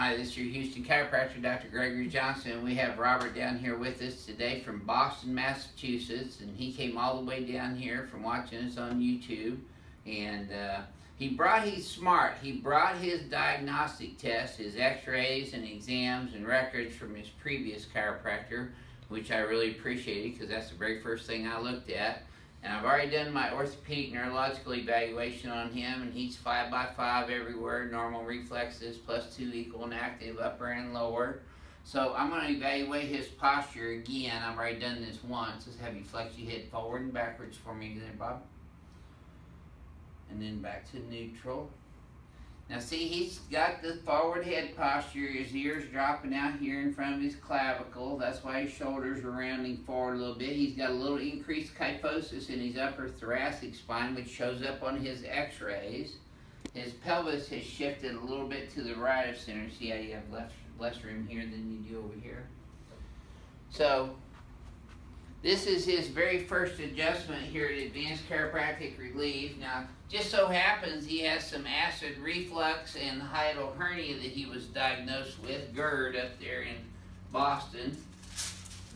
Hi, this is your Houston chiropractor, Dr. Gregory Johnson, and we have Robert down here with us today from Boston, Massachusetts, and he came all the way down here from watching us on YouTube, and he's smart. He brought his diagnostic tests, his x-rays and exams and records from his previous chiropractor, which I really appreciated because that's the very first thing I looked at. And I've already done my orthopedic neurological evaluation on him, and he's 5x5 everywhere, normal reflexes, +2 equal and active, upper and lower. So I'm going to evaluate his posture again. I've already done this once. Just have you flex your head forward and backwards for me there, Bob. And then back to neutral. Now see, he's got the forward head posture, his ears dropping out here in front of his clavicle. That's why his shoulders are rounding forward a little bit. He's got a little increased kyphosis in his upper thoracic spine, which shows up on his x-rays. His pelvis has shifted a little bit to the right of center. See how you have less room here than you do over here? So, this is his very first adjustment here at Advanced Chiropractic Relief. Now, just so happens he has some acid reflux and hiatal hernia that he was diagnosed with, GERD, up there in Boston.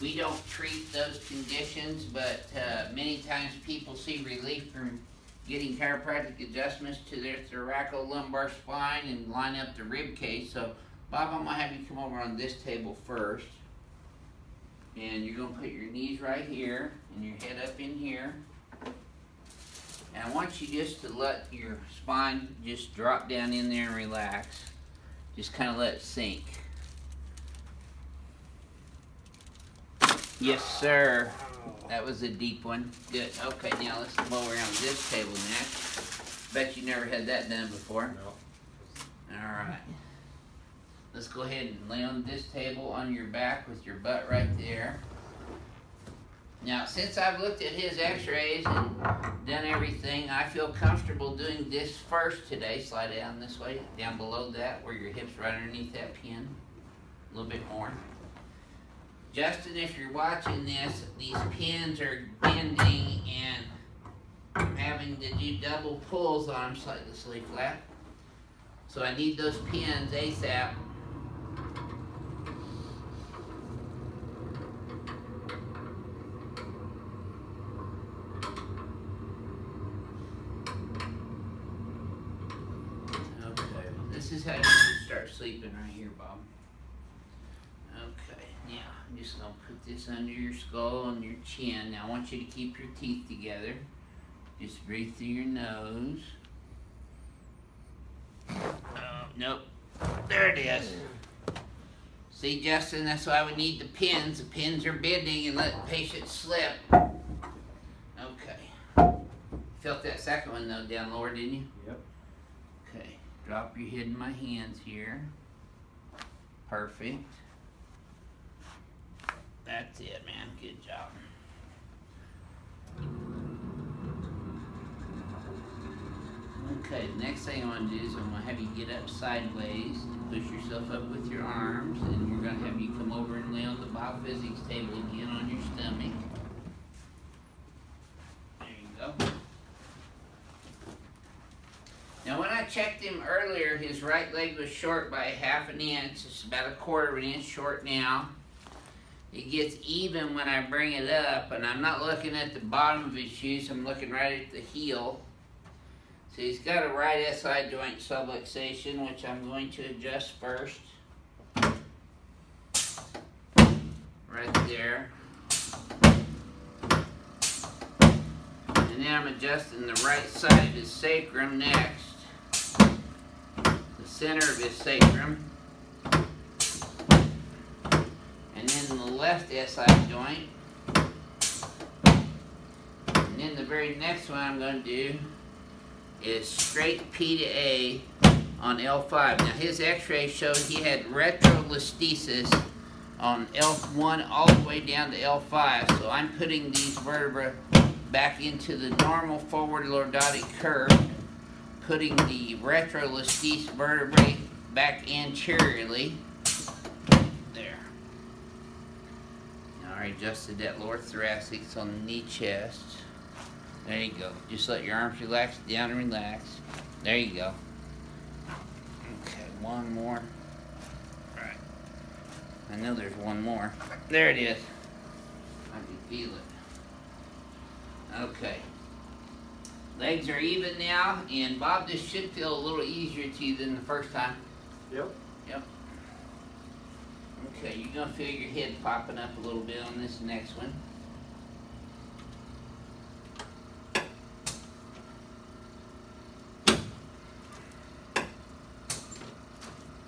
We don't treat those conditions, but many times people see relief from getting chiropractic adjustments to their thoracolumbar spine and line up the rib cage. So, Bob, I'm going to have you come over on this table first. And you're going to put your knees right here and your head up in here. And I want you just to let your spine just drop down in there and relax. Just kind of let it sink. Yes, sir. That was a deep one. Good. Okay, now let's come over on this table next. Bet you never had that done before. No. All right. Let's go ahead and lay on this table on your back with your butt right there. Now, since I've looked at his x-rays and done everything, I feel comfortable doing this first today. Slide down this way, down below that, where your hip's right underneath that pin. A little bit more. Justin, if you're watching this, these pins are bending and I'm having to do double pulls on them slightly flat. So I need those pins ASAP. This is how you start sleeping right here, Bob. Okay, now I'm just going to put this under your skull and your chin. Now I want you to keep your teeth together. Just breathe through your nose. Nope. There it is. See, Justin, that's why we need the pins. The pins are bending and let the patient slip. Okay. Felt that second one, though, down lower, didn't you? Yep. Okay. Drop your head in my hands here. Perfect. That's it, man. Good job. Okay, the next thing I want to do is I'm going to have you get up sideways, push yourself up with your arms, and we're going to have you come over and lay on the BioPhysics table again on your stomach. There you go. Now when I checked him earlier, his right leg was short by 1/2 inch. It's about 1/4 inch short now. It gets even when I bring it up, and I'm not looking at the bottom of his shoes, I'm looking right at the heel. So he's got a right SI joint subluxation, which I'm going to adjust first. Right there. And then I'm adjusting the right side of his sacrum next. The center of his sacrum. And then the left SI joint. And then the very next one I'm going to do is straight P to A on L5. Now his x-ray showed he had retrolisthesis on L1 all the way down to L5. So I'm putting these vertebrae back into the normal forward lordotic curve, putting the retrolisthesis vertebrae back anteriorly. There. Now I adjusted that lower thoracic on the knee chest. There you go. Just let your arms relax down and relax. There you go. Okay, one more. I know there's one more. There it is. I can feel it. Okay. Legs are even now, and Bob, this should feel a little easier to you than the first time. Yep. Yep. Okay, you're gonna feel your head popping up a little bit on this next one.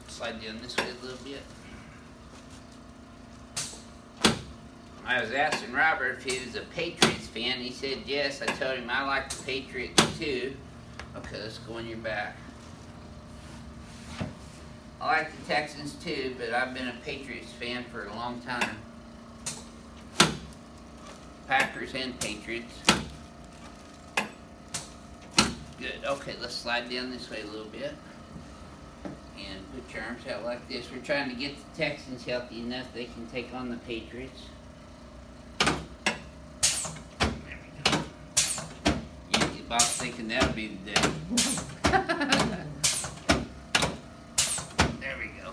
Slide down this way a little bit. I was asking Robert if he was a Patriots fan. He said yes. I told him I like the Patriots too. Okay, let's go on your back. I like the Texans too, but I've been a Patriots fan for a long time. Packers and Patriots. Good. Okay, let's slide down this way a little bit. And put your arms out like this. We're trying to get the Texans healthy enough they can take on the Patriots. There we go. You Bob's thinking that'll be the day. There we go.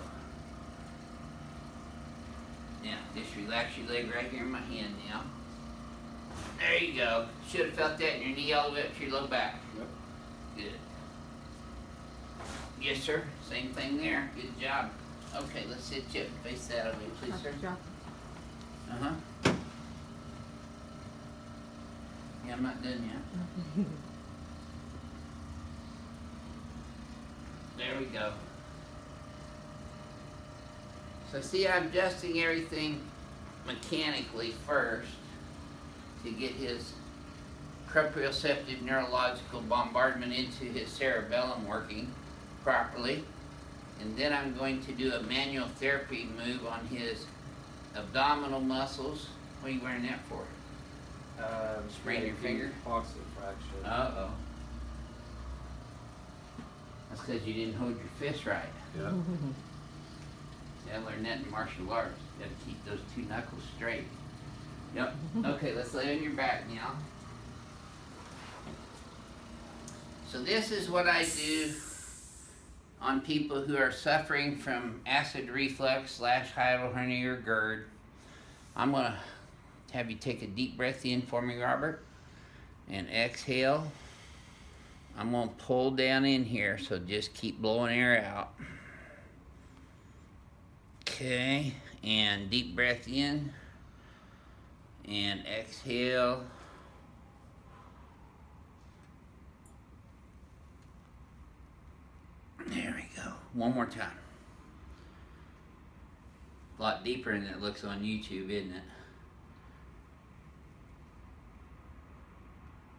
Now, just relax your leg right here in my hand now. There you go. Should have felt that in your knee all the way up to your low back. Yep. Good. Yes, sir. Same thing there. Good job. Okay, let's sit you up and face that way, please, sir. Uh-huh. Yeah, I'm not done yet. There we go. So see, I'm adjusting everything mechanically first to get his proprioceptive neurological bombardment into his cerebellum working properly. And then I'm going to do a manual therapy move on his abdominal muscles. What are you wearing that for? Sprain your finger? Oxygen fraction. Uh-oh. That's because you didn't hold your fist right. Yeah. Yeah, I learned that in martial arts. You gotta keep those two knuckles straight. Yep. Okay, let's lay on your back now. So this is what I do on people who are suffering from acid reflux / hiatal hernia or GERD. I'm gonna have you take a deep breath in for me, Robert, and exhale. I'm gonna pull down in here, so just keep blowing air out. Okay, and deep breath in, and exhale. There we go. One more time. A lot deeper than it looks on YouTube, isn't it?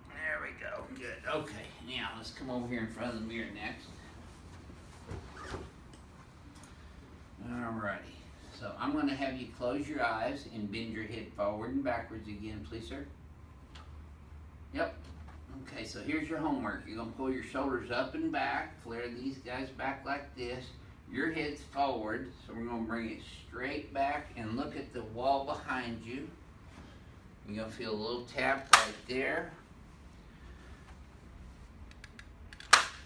There we go. Good. Okay. Now let's come over here in front of the mirror next. Alrighty. So I'm going to have you close your eyes and bend your head forward and backwards again, please, sir. Yep. Okay, so here's your homework. You're going to pull your shoulders up and back, flare these guys back like this. Your head's forward, so we're going to bring it straight back and look at the wall behind you. You're going to feel a little tap right there.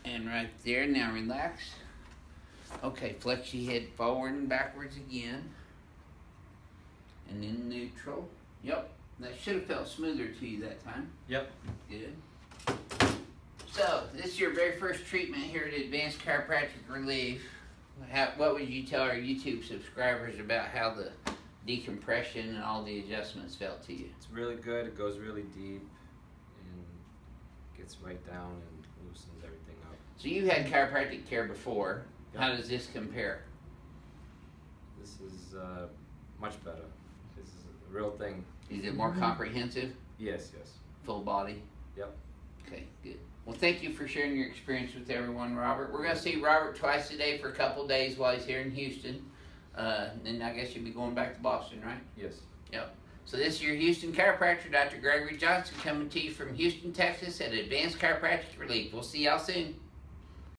And right there. Now relax. Okay, flex your head forward and backwards again. And then neutral. Yep, that should have felt smoother to you that time. Yep. Good. So, this is your very first treatment here at Advanced Chiropractic Relief. What would you tell our YouTube subscribers about how the decompression and all the adjustments felt to you? It's really good. It goes really deep and gets right down and loosens everything up. So you had chiropractic care before. Yep. How does this compare? This is much better. This is a real thing. Is it more comprehensive? Yes, yes. Full body? Yep. Okay, good. Well, thank you for sharing your experience with everyone, Robert. We're going to see Robert twice a day for a couple days while he's here in Houston. Then I guess you'll be going back to Boston, right? Yes. Yep. So this is your Houston chiropractor, Dr. Gregory Johnson, coming to you from Houston, Texas at Advanced Chiropractic Relief. We'll see y'all soon.